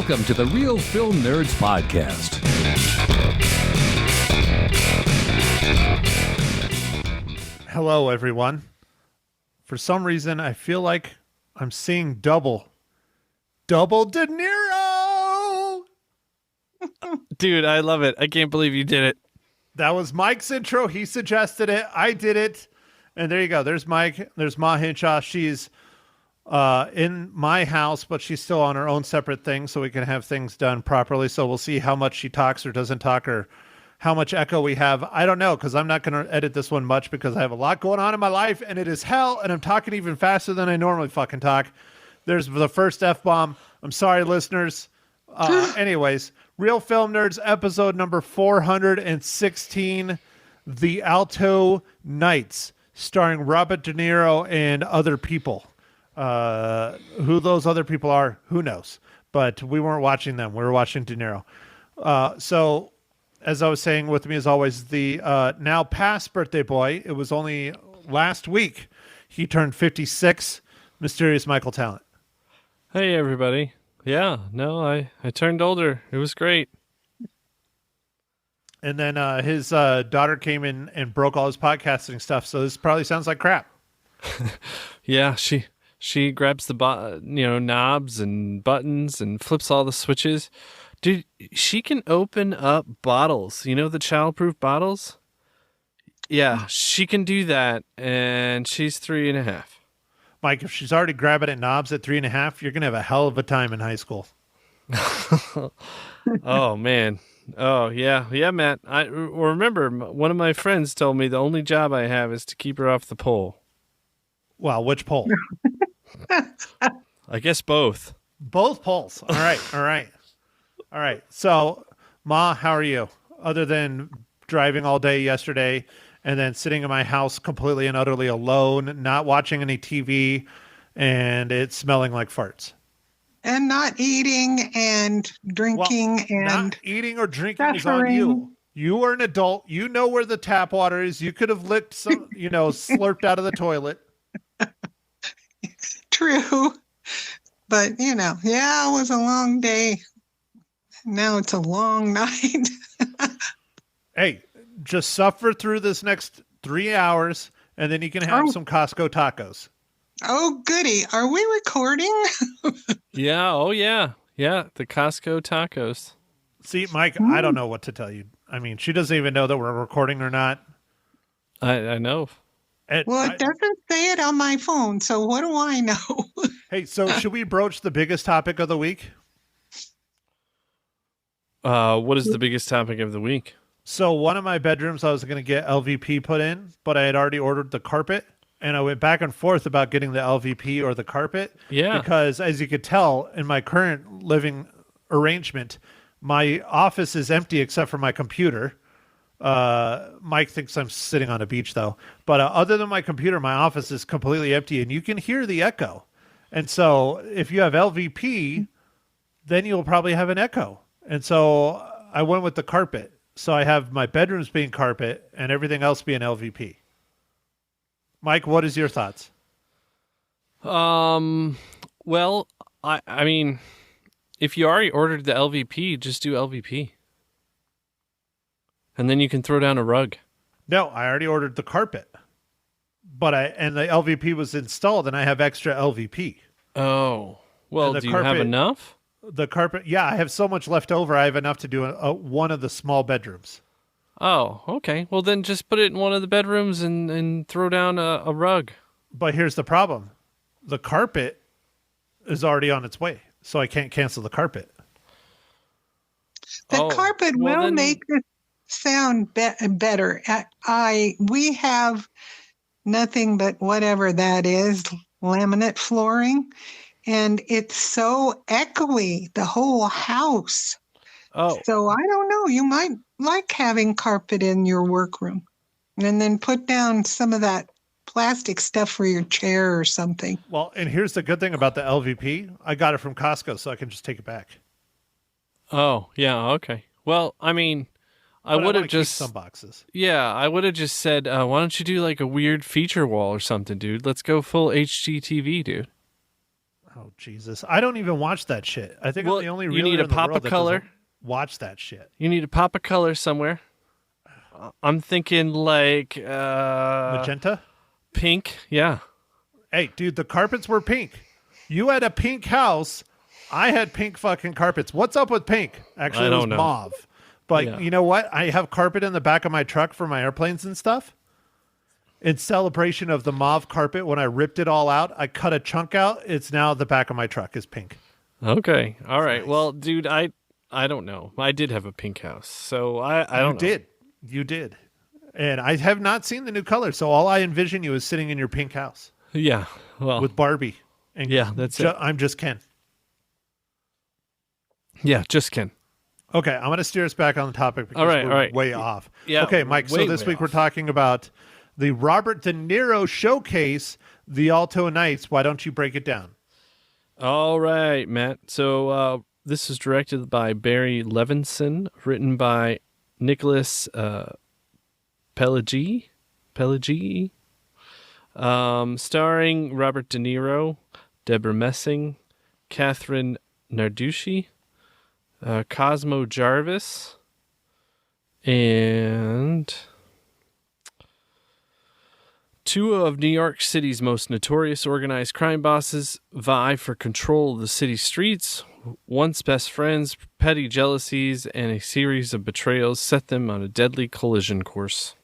Welcome to the Real Film Nerds Podcast. Hello, everyone. For some reason, I feel like I'm seeing double De Niro! Dude, I love it. I can't believe you did it. That was Mike's intro. He suggested it. I did it. And there you go. There's Mike. There's Ma Hinshaw. She's in my house, but she's still on her own separate thing, so we can have things done properly. So we'll see how much she talks or doesn't talk, or how much echo we have. I don't know, because I'm not going to edit this one much because I have a lot going on in my life, and it is hell, and I'm talking even faster than I normally fucking talk. There's the first F-bomb. I'm sorry, listeners. Anyways, Real Film Nerds, episode number 416, The Alto Nights, starring Robert De Niro and other people. Who those other people are, who knows? But we weren't watching them. We were watching De Niro. So, as I was saying, with me as always, the now past birthday boy. It was only last week he turned 56. Mysterious Michael Talent. Hey, everybody. Yeah, no, I turned older. It was great. And then his daughter came in and broke all his podcasting stuff. So this probably sounds like crap. Yeah, she grabs the knobs and buttons and flips all the switches. Dude, she can open up bottles. You know the childproof bottles? Yeah, she can do that, and she's 3.5. Mike, if she's already grabbing at knobs at 3.5, you're going to have a hell of a time in high school. Oh, man. Oh, yeah. Yeah, Matt. I remember one of my friends told me the only job I have is to keep her off the pole. Well, which pole? I guess both. Both poles. All right. All right. All right. So, Ma, how are you? Other than driving all day yesterday and then sitting in my house completely and utterly alone, not watching any TV, and it's smelling like farts. And not eating and drinking not eating or drinking is on you. You are an adult. You know where the tap water is. You could have licked some, slurped out of the toilet. True. But, it was a long day. Now it's a long night. Hey, just suffer through this next 3 hours, and then you can have some Costco tacos. Oh, goody. Are we recording? Yeah. Oh, yeah. Yeah. The Costco tacos. See, Mike, I don't know what to tell you. I mean, she doesn't even know that we're recording or not. I know. It doesn't say it on my phone, so what do I know? Hey, so should we broach the biggest topic of the week? What is the biggest topic of the week? So one of my bedrooms, I was going to get LVP put in, but I had already ordered the carpet, and I went back and forth about getting the LVP or the carpet. Yeah. Because as you could tell, in my current living arrangement, my office is empty except for my computer. Mike thinks I'm sitting on a beach, though. But other than my computer, my office is completely empty, and you can hear the echo. And so if you have LVP, then you'll probably have an echo. And so I went with the carpet. So I have my bedrooms being carpet and everything else being LVP. Mike, what is your thoughts? Well, I mean, if you already ordered the LVP, just do LVP. And then you can throw down a rug. No, I already ordered the carpet. And the LVP was installed, and I have extra LVP. Oh. Well, do you have enough? The carpet, yeah, I have so much left over. I have enough to do one of the small bedrooms. Oh, okay. Well, then just put it in one of the bedrooms and throw down a rug. But here's the problem. The carpet is already on its way, so I can't cancel the carpet. The carpet will make the sound better. We have nothing but whatever that is, laminate flooring. And it's so echoey, the whole house. Oh. So I don't know. You might like having carpet in your workroom. And then put down some of that plastic stuff for your chair or something. Well, and here's the good thing about the LVP. I got it from Costco, so I can just take it back. Oh, yeah, okay. Well, I mean, I would have just some boxes. Yeah, I would have just said, why don't you do like a weird feature wall or something, dude? Let's go full HGTV, dude. Oh Jesus! I don't even watch that shit. I think Well, I'm the only you realtor need a in the pop world of that color. doesn't watch that shit. You need to pop a color somewhere. I'm thinking like Magenta. pink. Yeah. Hey, dude, the carpets were pink. You had a pink house. I had pink fucking carpets. What's up with pink? Actually, I it was don't know. mauve. But Yeah. you know what? I have carpet in the back of my truck for my airplanes and stuff. In celebration of the mauve carpet, when I ripped it all out, I cut a chunk out. It's now the back of my truck is pink. Okay. All right. nice. Well, dude, I don't know. I did have a pink house, so I don't know. You did. And I have not seen the new color. So all I envision you is sitting in your pink house Yeah. Well. with Barbie. And Yeah, that's it. I'm just Ken. Yeah. Just Ken. Okay, I'm going to steer us back on the topic because All right, we're all right. way off. Yeah, Okay, Mike, so way, this way week we're off. talking about the Robert De Niro showcase, the Alto Nights. Why don't you break it down? All right, Matt. So this is directed by Barry Levinson, written by Nicholas Pelleggi, starring Robert De Niro, Deborah Messing, Catherine Narducci, Cosmo Jarvis, and two of New York City's most notorious organized crime bosses vie for control of the city streets. Once best friends, petty jealousies, and a series of betrayals set them on a deadly collision course.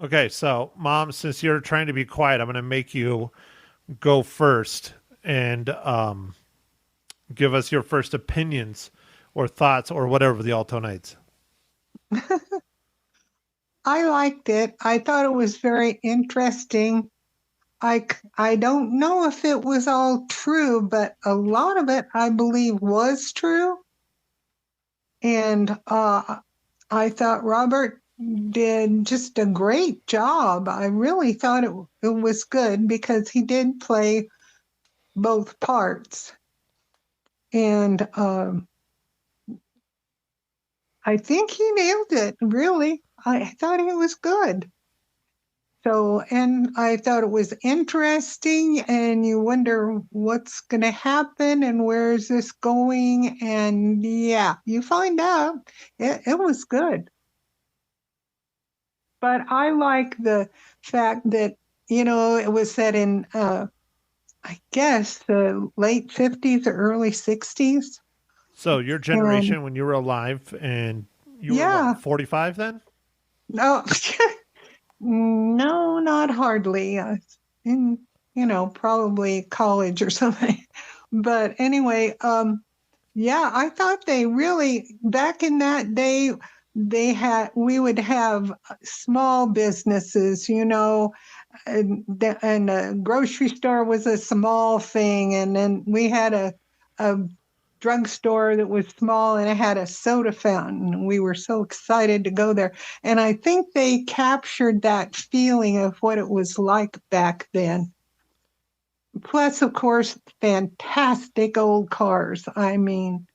Okay, so Mom, since you're trying to be quiet, I'm going to make you go first and give us your first opinions or thoughts or whatever the Alto Nights. I liked it. I thought it was very interesting. I don't know if it was all true, but a lot of it I believe was true. And I thought Robert did just a great job. I really thought it was good because he did play both parts. And I think he nailed it, really. I thought it was good. So, and I thought it was interesting, and you wonder what's going to happen and where is this going. And yeah, you find out it was good. But I like the fact that, it was set in, I guess, the late 50s or early 60s. So your generation, when you were alive and you were Yeah. what, 45 then? No, no, not hardly. In, probably college or something. But anyway, yeah, I thought they really, back in that day, we would have small businesses, and a grocery store was a small thing. And then we had a drugstore that was small and it had a soda fountain. We were so excited to go there. And I think they captured that feeling of what it was like back then. Plus, of course, fantastic old cars. I mean,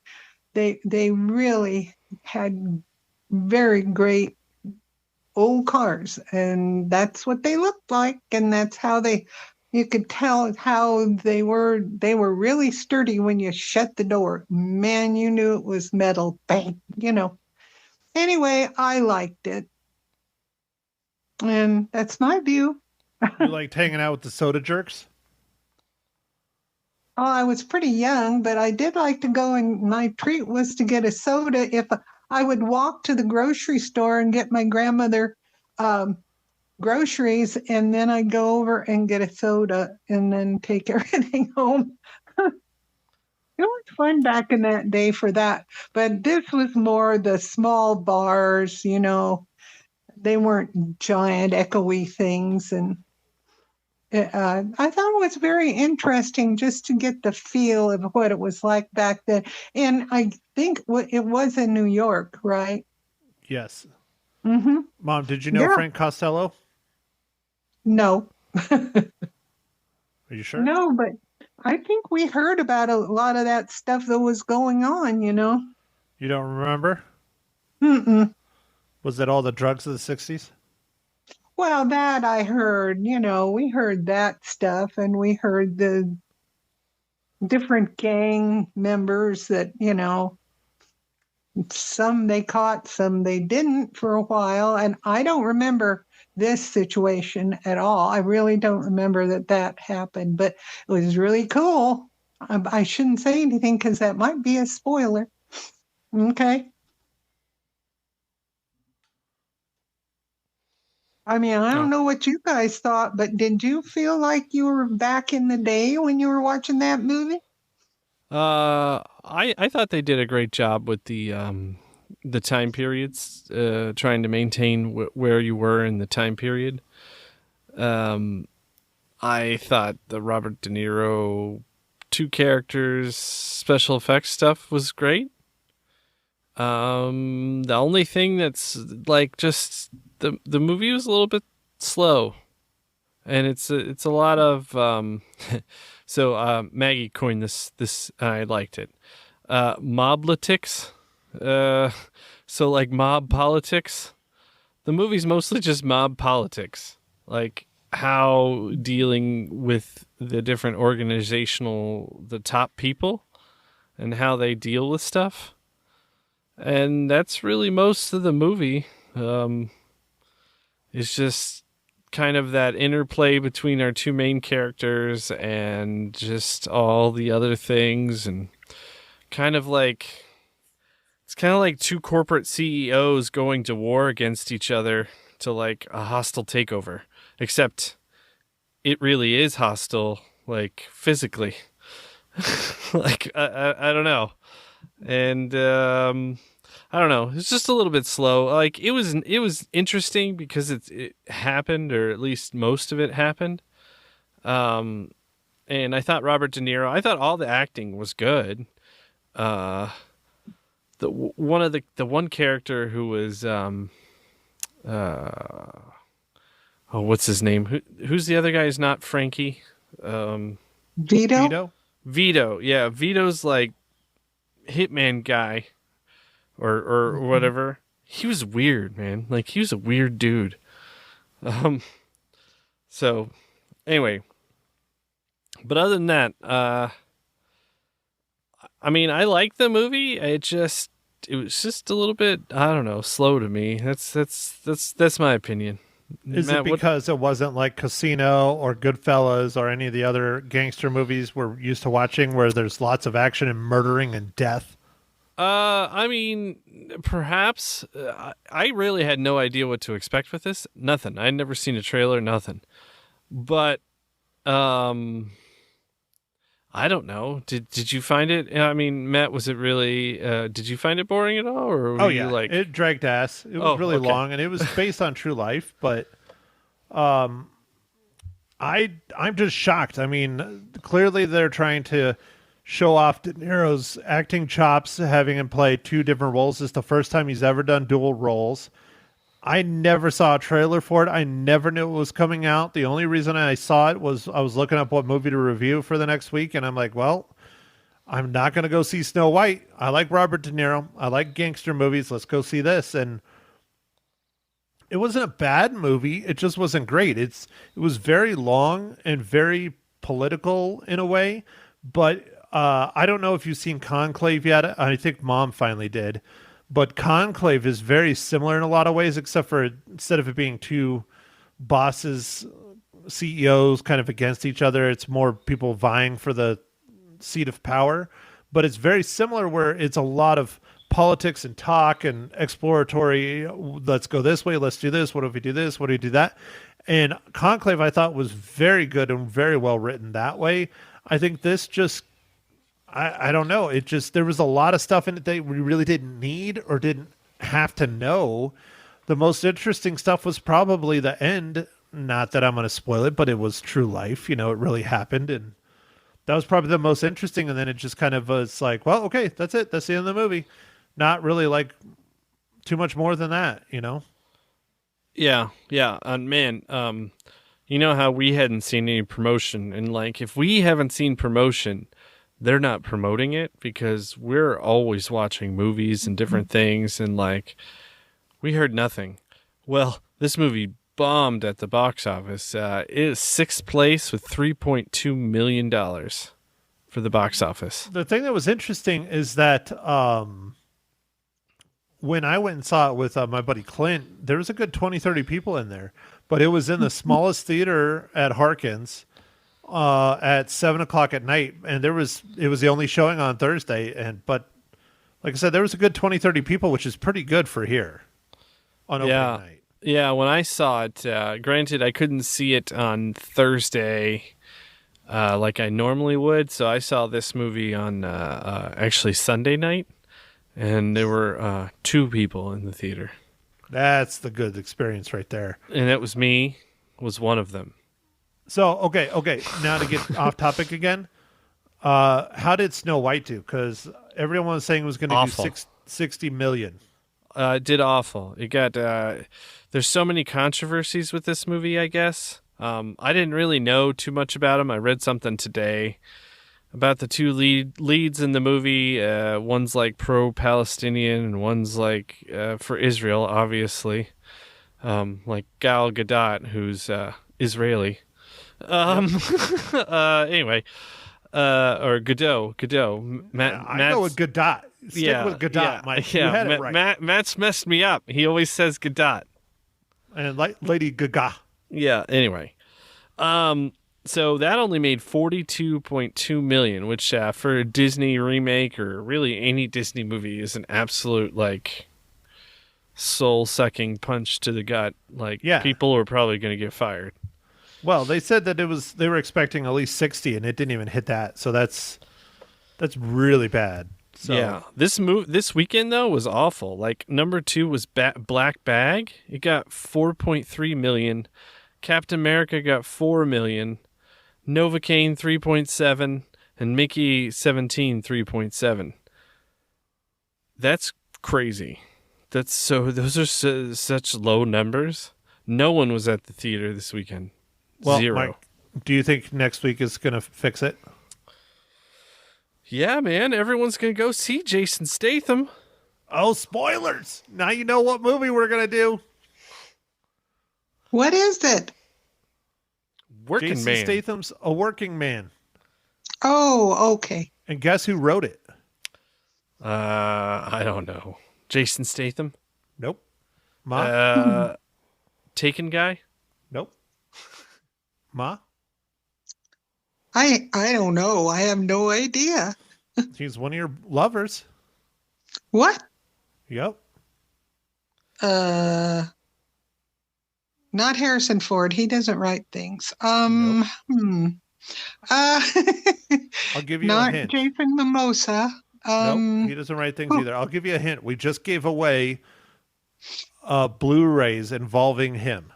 they really had very great old cars, and that's what they looked like, and that's how you could tell how they were really sturdy when you shut the door. Man, you knew it was metal. Bang, Anyway, I liked it. And that's my view. You liked hanging out with the soda jerks? Oh, I was pretty young, but I did like to go, and my treat was to get a soda. If I would walk to the grocery store and get my grandmother groceries, and then I'd go over and get a soda and then take everything home. It was fun back in that day for that. But this was more the small bars, they weren't giant echoey things. And I thought it was very interesting just to get the feel of what it was like back then. And I think it was in New York, right? Yes. Mm-hmm. Mom, did you know Yeah. Frank Costello? No. Are you sure? No, but I think we heard about a lot of that stuff that was going on, You don't remember? Mm-mm. Was it all the drugs of the 60s? Well, that I heard, we heard that stuff and we heard the different gang members that, some they caught, some they didn't for a while. And I don't remember this situation at all. I really don't remember that happened, but it was really cool. I shouldn't say anything because that might be a spoiler. Okay. I mean, I don't No. know what you guys thought, but did you feel like you were back in the day when you were watching that movie? I thought they did a great job with the time periods, trying to maintain where you were in the time period. I thought the Robert De Niro two characters special effects stuff was great. The only thing that's like just the movie was a little bit slow, and it's a lot of so Maggie coined this and I liked it. Moblitics. So like mob politics. The movie's mostly just mob politics. Like how dealing with the different the top people and how they deal with stuff. And that's really most of the movie. It's just kind of that interplay between our two main characters and just all the other things, and kind of like it's kind of like two corporate CEOs going to war against each other to like a hostile takeover, except it really is hostile, like physically. Like I don't know. And I don't know. It's just a little bit slow. Like it was interesting because it happened, or at least most of it happened. And I thought Robert De Niro. I thought all the acting was good. The one character who was what's his name? Who's the other guy? Who's not Frankie? Vito? Vito. Yeah, Vito's like hitman guy. Or whatever. He was weird, man. Like he was a weird dude. So anyway, but other than that, I mean, I like the movie. It was just a little bit, I don't know, slow to me. That's my opinion. Is Matt, it because it wasn't like Casino or Goodfellas or any of the other gangster movies we're used to watching, where there's lots of action and murdering and death? I mean, perhaps. I really had no idea what to expect with this. Nothing. I'd never seen a trailer, nothing. But, I don't know. Did you find it? I mean, Matt, was it really, did you find it boring at all? Or were you like... It dragged ass. It was really okay. long, and it was based on true life, but, I'm just shocked. I mean, clearly they're trying to show off De Niro's acting chops, having him play two different roles. It's the first time he's ever done dual roles. I never saw a trailer for it. I never knew it was coming out. The only reason I saw it was I was looking up what movie to review for the next week, and I'm like, well, I'm not going to go see Snow White. I like Robert De Niro. I like gangster movies. Let's go see this. And it wasn't a bad movie. It just wasn't great. It was very long and very political in a way, but I don't know if you've seen Conclave yet. I think Mom finally did. But Conclave is very similar in a lot of ways, except for instead of it being two bosses, CEOs kind of against each other, it's more people vying for the seat of power. But it's very similar where it's a lot of politics and talk and exploratory. Let's go this way. Let's do this. What if we do this? What do we do that? And Conclave, I thought, was very good and very well written that way. I think this just... I don't know. It just, there was a lot of stuff in it that we really didn't need or didn't have to know. The most interesting stuff was probably the end. Not that I'm going to spoil it, but it was true life. It really happened. And that was probably the most interesting. And then it just kind of was like, well, okay, that's it. That's the end of the movie. Not really like too much more than that, Yeah. And man, you know how we hadn't seen any promotion, and like, if we haven't seen promotion, they're not promoting it, because we're always watching movies and different things, and like we heard nothing. Well, this movie bombed at the box office. It is sixth place with $3.2 million for the box office. The thing that was interesting is that when I went and saw it with my buddy Clint, there was a good 20, 30 people in there, but it was in the smallest theater at Harkins at 7:00 at night. And it was the only showing on Thursday. But like I said, there was a good 20, 30 people, which is pretty good for here on opening night. Yeah. When I saw it, granted, I couldn't see it on Thursday like I normally would. So I saw this movie on actually Sunday night. And there were 2 people in the theater. That's the good experience right there. And it was me, was one of them. So, okay. Now to get off topic again, how did Snow White do? Because everyone was saying it was going to do 60 million. It did awful. It got, there's so many controversies with this movie, I guess. I didn't really know too much about them. I read something today about the 2 leads in the movie. One's like pro-Palestinian and one's like for Israel, obviously. Like Gal Gadot, who's Israeli. Anyway, or Godot. I go with Gadot. Stick with Gadot, Mike. You had it right. Matt's messed me up. He always says Gadot. And Lady Gaga. Yeah, anyway. So that only made $42.2 million, which for a Disney remake or really any Disney movie is an absolute like soul-sucking punch to the gut. Like people are probably going to get fired. Well, they said that they were expecting at least 60 and it didn't even hit that. So that's really bad. So. Yeah, this weekend though was awful. Like number 2 was Black Bag. It got 4.3 million. Captain America got 4 million. Novocaine 3.7 and Mickey 17 3.7. That's crazy. Those are such low numbers. No one was at the theater this weekend. Well, 0. Mike, do you think next week is going to fix it? Yeah, man. Everyone's going to go see Jason Statham. Oh, spoilers. Now you know what movie we're going to do. What is it? Working Jason Man. Statham's A Working Man. Oh, okay. And guess who wrote it? I don't know. Jason Statham? Nope. Ma? Taken guy? Nope. Ma? I don't know. I have no idea. He's one of your lovers. What? Yep. Not Harrison Ford. He doesn't write things. Nope. I'll give you not a hint. Jason Mimosa. Nope, he doesn't write things either. I'll give you a hint. We just gave away Blu-rays involving him.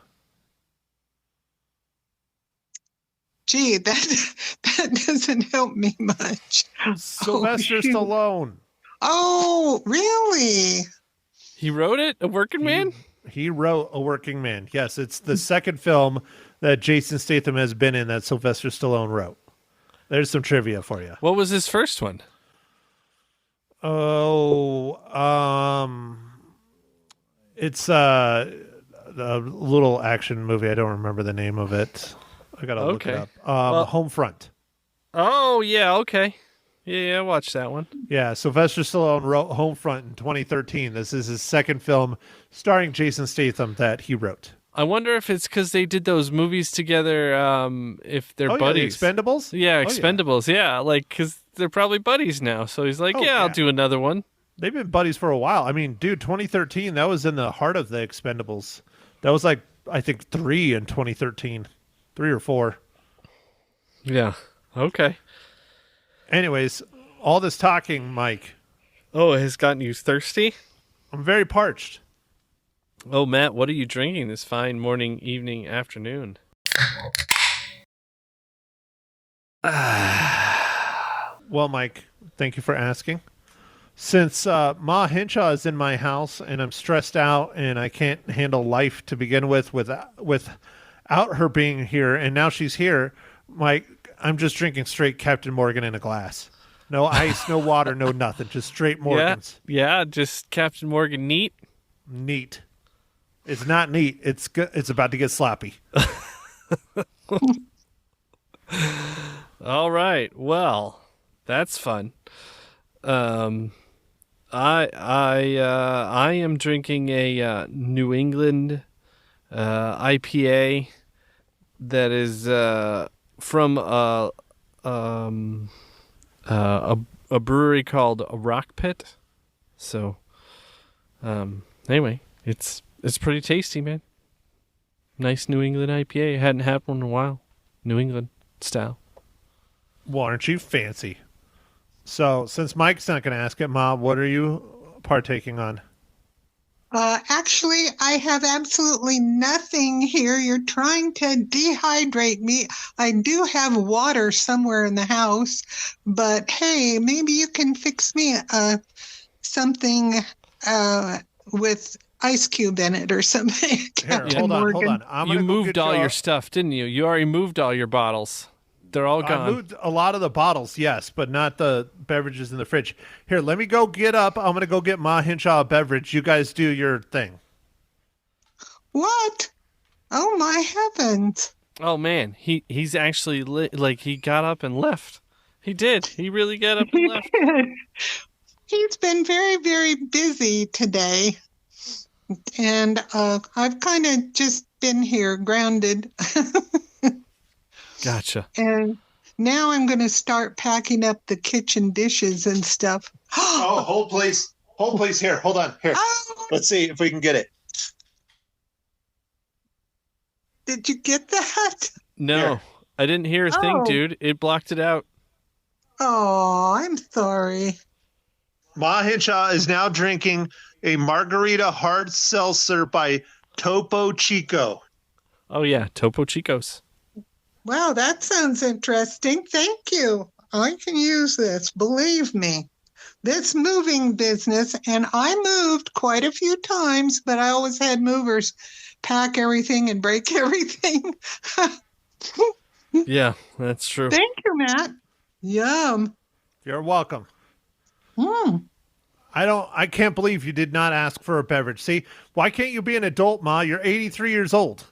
Gee, that doesn't help me much. Sylvester Stallone. Oh, really? He wrote it? A Working Man? He wrote A Working Man. Yes, it's the second film that Jason Statham has been in that Sylvester Stallone wrote. There's some trivia for you. What was his first one? Oh, it's a little action movie. I don't remember the name of it. I gotta look it up. Homefront. Oh, yeah, okay. Yeah, I watched that one. Yeah, Sylvester Stallone wrote Homefront in 2013. This is his second film starring Jason Statham that he wrote. I wonder if it's because they did those movies together, if they're buddies. Yeah, the Expendables? Yeah, Expendables, yeah. Like, because they're probably buddies now. So he's like, I'll do another one. They've been buddies for a while. I mean, dude, 2013, that was in the heart of the Expendables. That was like, I think, 3 in 2013. 3 or 4. Yeah, okay. Anyways, all this talking, Mike. Oh, it has gotten you thirsty? I'm very parched. Oh, Matt, what are you drinking this fine morning, evening, afternoon? Well, Mike, thank you for asking. Since Ma Hinshaw is in my house and I'm stressed out and I can't handle life to begin with without her being here, and now she's here, Mike, I'm just drinking straight Captain Morgan in a glass. No ice, no water, no nothing. Just straight Morgans. Yeah, just Captain Morgan neat. Neat. It's not neat. It's about to get sloppy. All right. Well, that's fun. I am drinking a New England IPA that is from a brewery called Rock Pit. So, anyway, it's pretty tasty, man. Nice New England IPA. I hadn't had one in a while. New England style. Well, aren't you fancy? So, since Mike's not going to ask it, Ma, what are you partaking on? Actually, I have absolutely nothing here. You're trying to dehydrate me. I do have water somewhere in the house, but hey, maybe you can fix me something with ice cube in it or something. Here, hold on. You moved all your stuff, didn't you? You already moved all your bottles. They're all gone. I moved a lot of the bottles, yes, but not the beverages in the fridge. Here, let me go get up. I'm going to go get Ma Hinshaw a beverage. You guys do your thing. What? Oh, my heavens. Oh, man. He's actually, he got up and left. He did. He really got up and left. He's been very, very busy today. And I've kind of just been here grounded. Gotcha. And now I'm going to start packing up the kitchen dishes and stuff. Oh, hold please. Hold please. Here, hold on. Here. Oh, Let's see if we can get it. did you get that? No, Here. I didn't hear a thing, Oh. dude. It blocked it out. Oh, I'm sorry. Ma Hinshaw is now drinking a margarita hard seltzer by Topo Chico. Oh, yeah. Topo Chicos. Wow, that sounds interesting. Thank you. I can use this, believe me. This moving business, and I moved quite a few times, but I always had movers pack everything and break everything. Yeah, that's true. Thank you, Matt. Yum. You're welcome. Mm. I can't believe you did not ask for a beverage. See, why can't you be an adult, Ma? You're 83 years old.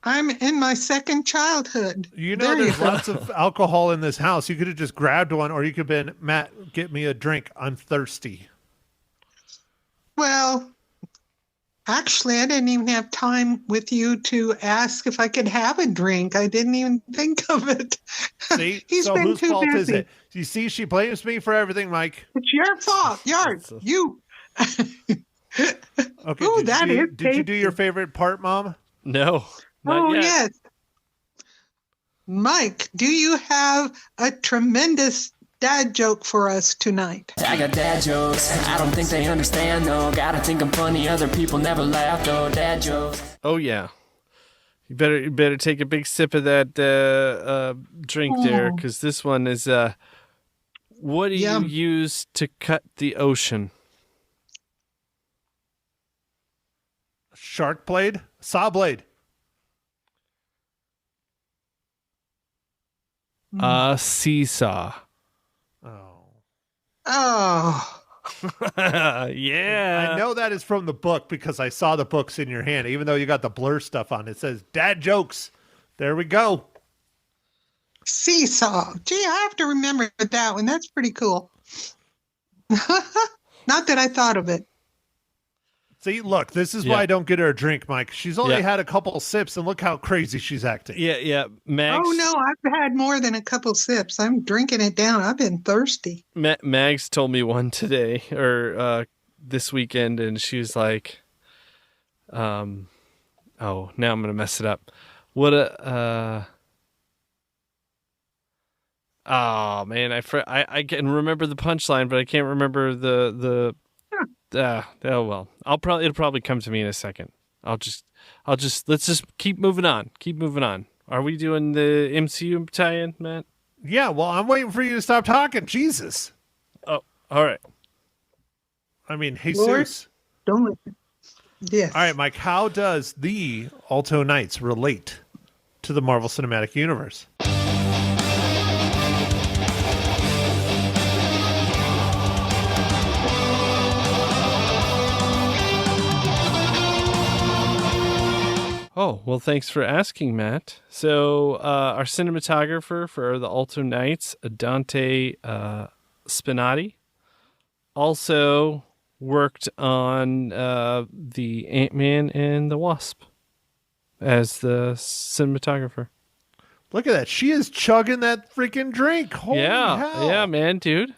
I'm in my second childhood. You know There there's go. lots of alcohol in this house. You could have just grabbed one, or you could have been, Matt, get me a drink. I'm thirsty. Well, actually, I didn't even have time with you to ask if I could have a drink. I didn't even think of it. See? He's So been whose too fault is busy. it? You see, she blames me for everything, Mike. It's your fault. You. Okay. Ooh, did that you, is Did you do tasty. your favorite part, Mom? No, not Oh, yet. yes. Mike, do you have a tremendous dad joke for us tonight? I got dad jokes. I don't think they understand though. Gotta think I'm funny. Other people never laugh though. Dad jokes. Oh, yeah. You better take a big sip of that drink there, because this one is, what do Yum. you use to cut the ocean? Shark blade? Saw blade. A seesaw. Oh. Oh, Yeah. I know that is from the book because I saw the books in your hand, even though you got the blur stuff on. It says dad jokes. There we go. seesaw. Gee, I have to remember that one. That's pretty cool. Not that I thought of it. See, look, this is Yeah. why I don't get her a drink, Mike. She's only Yeah. had a couple of sips, and look how crazy she's acting. Yeah. Mags, Oh, no, I've had more than a couple sips. I'm drinking it down. I've been thirsty. Mags told me one today, or this weekend, and she was like, oh, now I'm going to mess it up. What oh, man, I can remember the punchline, but I can't remember the oh, well. It'll probably come to me in a second. Let's just keep moving on. Keep moving on. Are we doing the MCU tie-in, Matt? Yeah, well, I'm waiting for you to stop talking. Jesus. Oh, all right. I mean, Lord. Jesus. Don't listen. Yes. All right, Mike, how does the Alto Knights relate to the Marvel Cinematic Universe? Oh, well, thanks for asking, Matt. So, our cinematographer for the Alto Nights, Dante Spinati, also worked on the Ant-Man and the Wasp as the cinematographer. Look at that. She is chugging that freaking drink. Holy hell. Yeah, man, dude.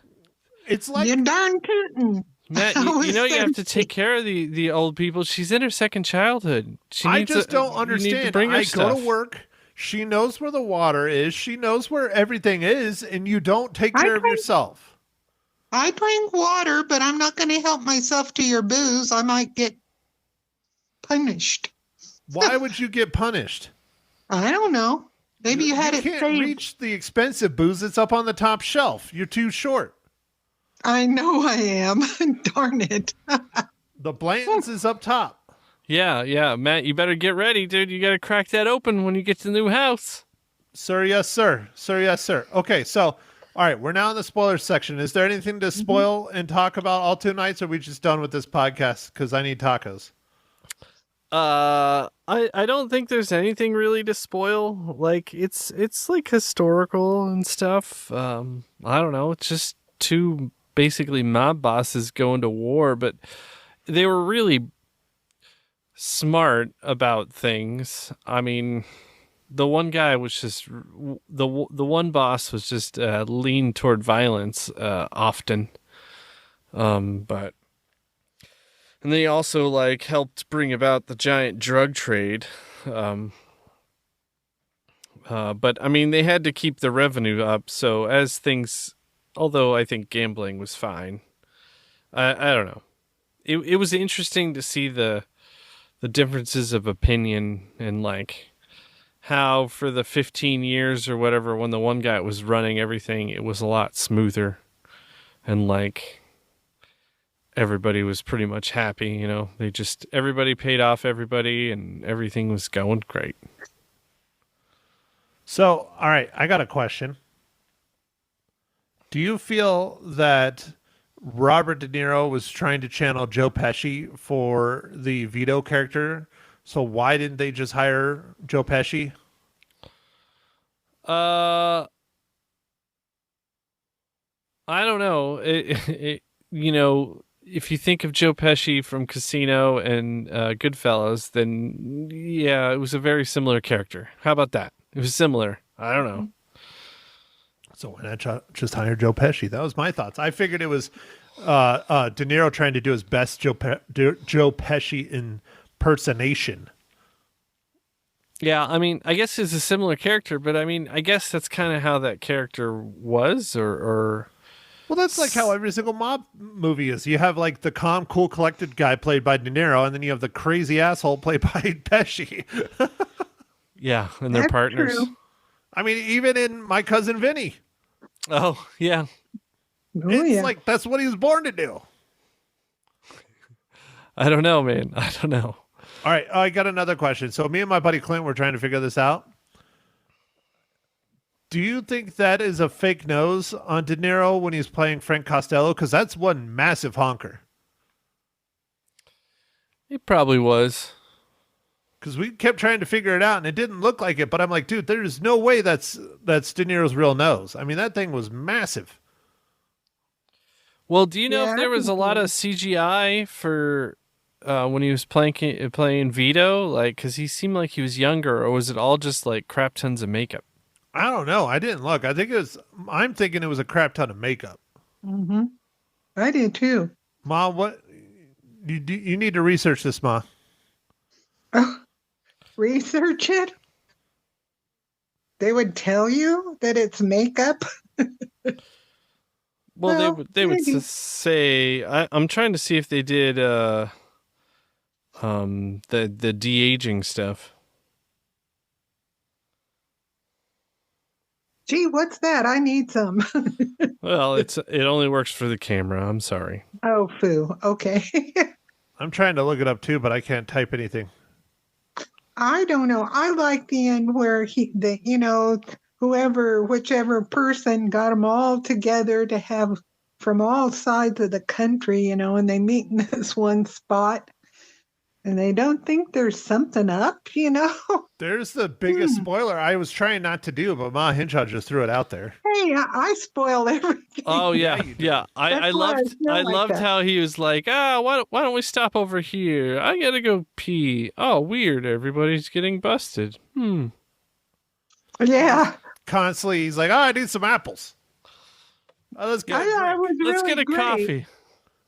It's like... You're darn tootin'. Matt, you know you have to take care of the old people. She's in her second childhood. I just don't understand. You need to bring her I stuff. go to work. She knows where the water is. She knows where everything is, and you don't take care of yourself. I drink water, but I'm not going to help myself to your booze. I might get punished. Why would you get punished? I don't know. Maybe you had it can't saved. reach the expensive booze that's up on the top shelf. You're too short. I know I am. Darn it. The Blanton's is up top. Yeah, Matt, you better get ready, dude. You got to crack that open when you get to the new house. Sir, yes, sir. Sir, yes, sir. Okay, so, all right, we're now in the spoiler section. Is there anything to spoil and talk about Alto Nights, or are we just done with this podcast? Because I need tacos. I don't think there's anything really to spoil. Like, it's like historical and stuff. I don't know. It's just two basically mob bosses going to war, but they were really smart about things. I mean, the one guy was just the one boss was just lean toward violence often, but and they also like helped bring about the giant drug trade. But I mean, they had to keep the revenue up. So as things, although I think gambling was fine, I don't know. It was interesting to see the differences of opinion and like how for the 15 years or whatever when the one guy was running everything, it was a lot smoother and like everybody was pretty much happy. You know, everybody paid off everybody and everything was going great. So, all right, I got a question. Do you feel that Robert De Niro was trying to channel Joe Pesci for the Vito character? So why didn't they just hire Joe Pesci? I don't know. You know, if you think of Joe Pesci from Casino and Goodfellas, then yeah, it was a very similar character. How about that? It was similar. I don't know. So why not just hire Joe Pesci? That was my thoughts. I figured it was De Niro trying to do his best Joe Pesci impersonation. Yeah, I mean, I guess it's a similar character, but I mean, I guess that's kind of how that character was, or... Well, that's like how every single mob movie is. You have like the calm, cool, collected guy played by De Niro, and then you have the crazy asshole played by Pesci. Yeah, and their partners. True. I mean, even in My Cousin Vinny. Oh, yeah. It's like that's what he was born to do. I don't know, man. I don't know. All right, I got another question. So me and my buddy Clint were trying to figure this out. Do you think that is a fake nose on De Niro when he's playing Frank Costello? Because that's one massive honker. It probably was. Because we kept trying to figure it out, and it didn't look like it. But I'm like, dude, there's no way that's De Niro's real nose. I mean, that thing was massive. Well, do you know if there was a lot of CGI for when he was playing Vito? Like, because he seemed like he was younger, or was it all just like crap tons of makeup? I don't know. I didn't look. I'm thinking it was a crap ton of makeup. Mm-hmm. I did too. Ma, what? You need to research this, Ma. Research it? They would tell you that it's makeup? Well, they would maybe. say. I'm trying to see if they did the de-aging stuff. Gee, what's that? I need some. Well, it only works for the camera. I'm sorry. Oh, foo. Okay. I'm trying to look it up too, but I can't type anything. I don't know. I like the end where whichever person got them all together to have from all sides of the country, and they meet in this one spot. and they don't think there's something up, There's the biggest spoiler I was trying not to do, but Ma Hinshaw just threw it out there. Hey, I spoil everything. Oh yeah, you do. yeah. I That's why loved feel I like loved that. how he was like, why don't we stop over here? I gotta go pee. Oh, weird. Everybody's getting busted. Yeah. Constantly, he's like, I need some apples. Let's get I thought it was Let's really get a great. coffee.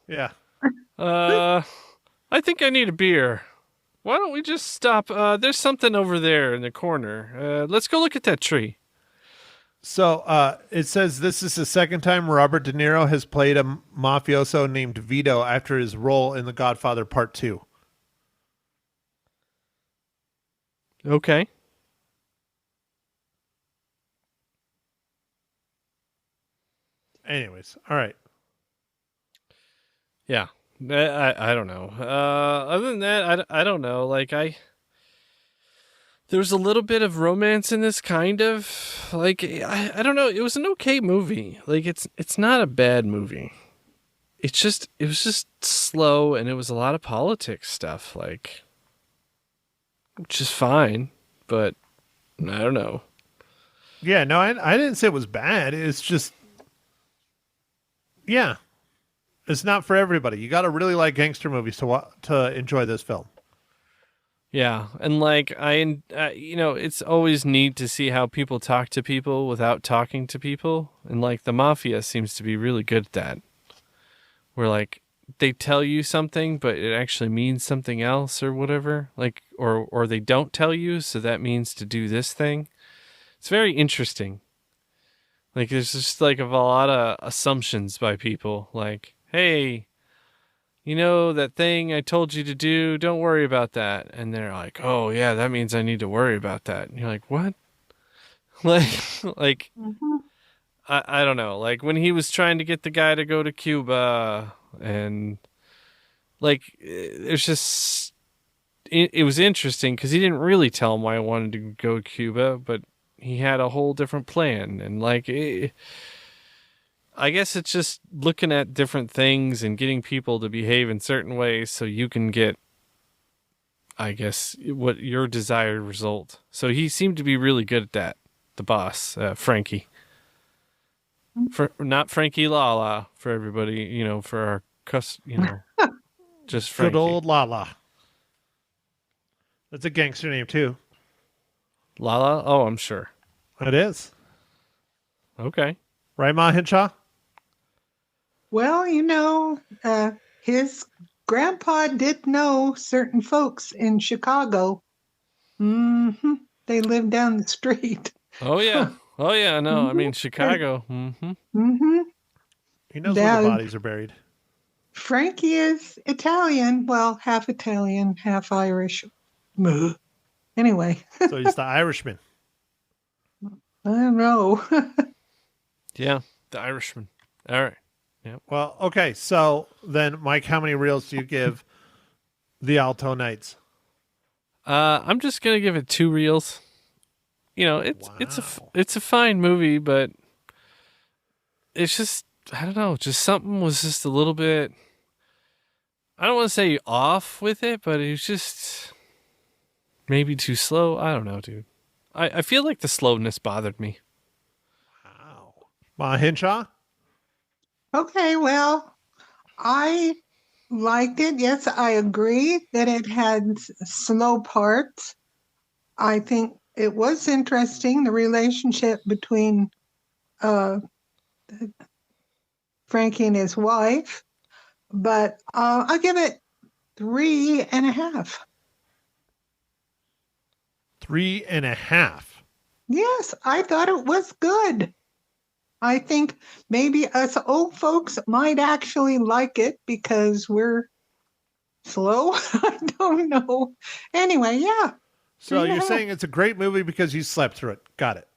Yeah. I think I need a beer. Why don't we just stop? There's something over there in the corner. Let's go look at that tree. So it says this is the second time Robert De Niro has played a mafioso named Vito after his role in The Godfather Part 2. Okay. Anyways, all right. Yeah. I don't know. Other than that, I don't know. There's a little bit of romance in this, kind of. I don't know. It was an okay movie. It's not a bad movie. It was just slow, and it was a lot of politics stuff, which is fine, but I don't know. Yeah, no, I didn't say it was bad. It's just, yeah, it's not for everybody. You got to really like gangster movies to enjoy this film. Yeah, and it's always neat to see how people talk to people without talking to people, and the mafia seems to be really good at that. Where they tell you something, but it actually means something else or whatever. Or they don't tell you, so that means to do this thing. It's very interesting. There's just a lot of assumptions by people. Hey, that thing I told you to do, don't worry about that. And they're like, oh yeah, that means I need to worry about that. And you're like, what? I don't know. When he was trying to get the guy to go to Cuba, and there's just, it was interesting because he didn't really tell him why I wanted to go to Cuba, but he had a whole different plan. And I guess it's just looking at different things and getting people to behave in certain ways so you can get, I guess, what your desired result. So he seemed to be really good at that. The boss, Frankie. Not Frankie Lala for everybody, for our just Frankie. Good old Lala. That's a gangster name too. Lala? Oh, I'm sure. It is. Okay. Right, Ma Hinshaw? Well, his grandpa did know certain folks in Chicago. They lived down the street. Oh, yeah. Oh, yeah. No, I mean, Chicago. Mm-hmm. He knows where the bodies are buried. Frankie is Italian. Well, half Italian, half Irish. Anyway. So he's the Irishman. I don't know. Yeah, the Irishman. All right. Yeah. Well, okay. So then, Mike, how many reels do you give the Alto Knights? I'm just gonna give it 2 reels. It's a fine movie, but it's just, I don't know, just something was just a little bit, I don't want to say off with it, but it was just maybe too slow. I don't know, dude. I feel like the slowness bothered me. Wow. Ma Hinshaw? Okay, well, I liked it. Yes, I agree that it had slow parts. I think it was interesting, the relationship between Frankie and his wife, but I'll give it 3.5. 3.5. Yes, I thought it was good. I think maybe us old folks might actually like it because we're slow. I don't know. Anyway, yeah. So you're saying it's a great movie because you slept through it. Got it.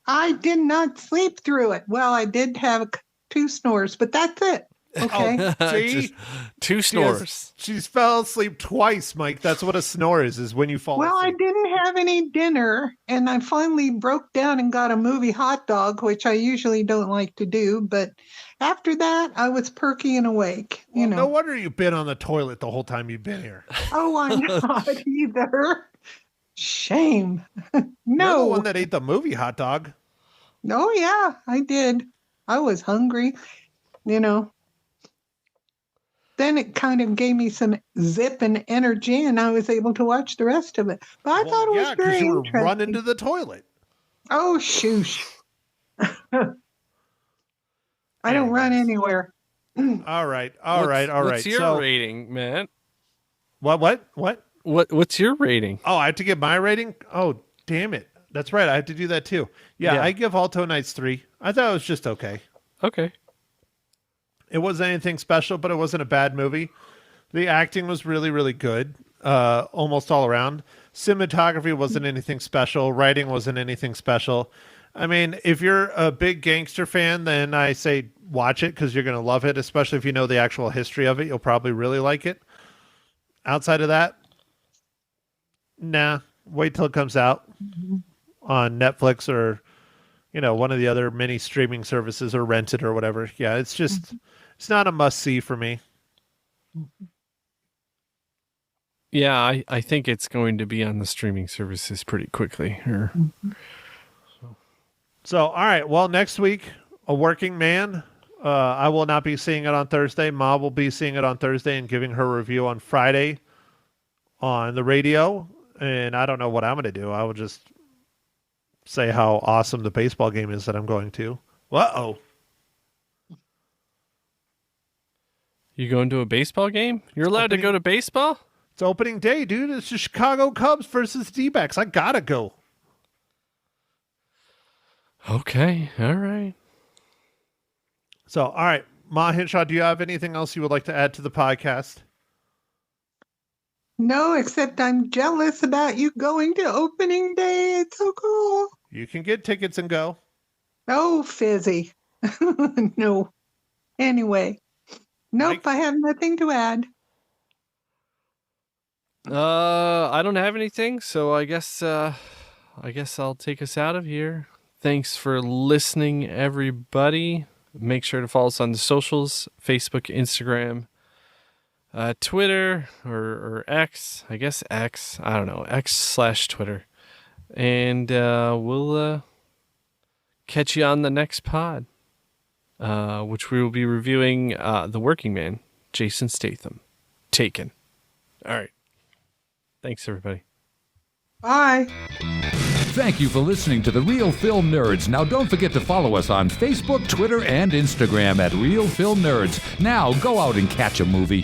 I did not sleep through it. Well, I did have 2 snores, but that's it. Okay. See? Just two snores. She's fell asleep twice, Mike. That's what a snore is when you fall Well, I asleep. didn't have any dinner, and I finally broke down and got a movie hot dog, which I usually don't like to do. But after that, I was perky and awake. Well, no wonder you've been on the toilet the whole time you've been here. Oh, I'm not either. Shame. You're the No. one that ate the movie hot dog. Oh, yeah, I did. I was hungry, Then it kind of gave me some zip and energy, and I was able to watch the rest of it. But I thought it was very you were interesting. running to the toilet. Oh, shoosh. I don't run anywhere. All right. What's your So, rating, man? what? What's your rating? Oh, I have to give my rating? Oh, damn it. That's right. I have to do that too. Yeah. I give Alto Nights 3. I thought it was just okay. Okay. It wasn't anything special, but it wasn't a bad movie. The acting was really, really good, almost all around. Cinematography wasn't anything special. Writing wasn't anything special. I mean, if you're a big gangster fan, then I say watch it because you're going to love it, especially if you know the actual history of it. You'll probably really like it. Outside of that, nah. Wait till it comes out on Netflix or, one of the other many streaming services or rent it or whatever. Yeah, it's just... It's not a must-see for me. Yeah, I think it's going to be on the streaming services pretty quickly. So, all right. Well, next week, A Working Man. I will not be seeing it on Thursday. Ma will be seeing it on Thursday and giving her review on Friday on the radio. And I don't know what I'm going to do. I will just say how awesome the baseball game is that I'm going to. Uh-oh. You going to a baseball game? You're allowed to go to baseball? It's opening day, dude. It's the Chicago Cubs versus D-backs. I gotta go. Okay, all right. So, all right. Ma Hinshaw, do you have anything else you would like to add to the podcast? No, except I'm jealous about you going to opening day. It's so cool. You can get tickets and go. Oh, fizzy. No. Anyway. Nope, I have nothing to add. I don't have anything, so I guess I'll take us out of here. Thanks for listening, everybody. Make sure to follow us on the socials, Facebook, Instagram, Twitter, or X. I guess X. I don't know. X/Twitter. And we'll catch you on the next pod. Which we will be reviewing The Working Man, Jason Statham. Taken. All right. Thanks, everybody. Bye. Thank you for listening to The Real Film Nerds. Now, don't forget to follow us on Facebook, Twitter, and Instagram at Real Film Nerds. Now, go out and catch a movie.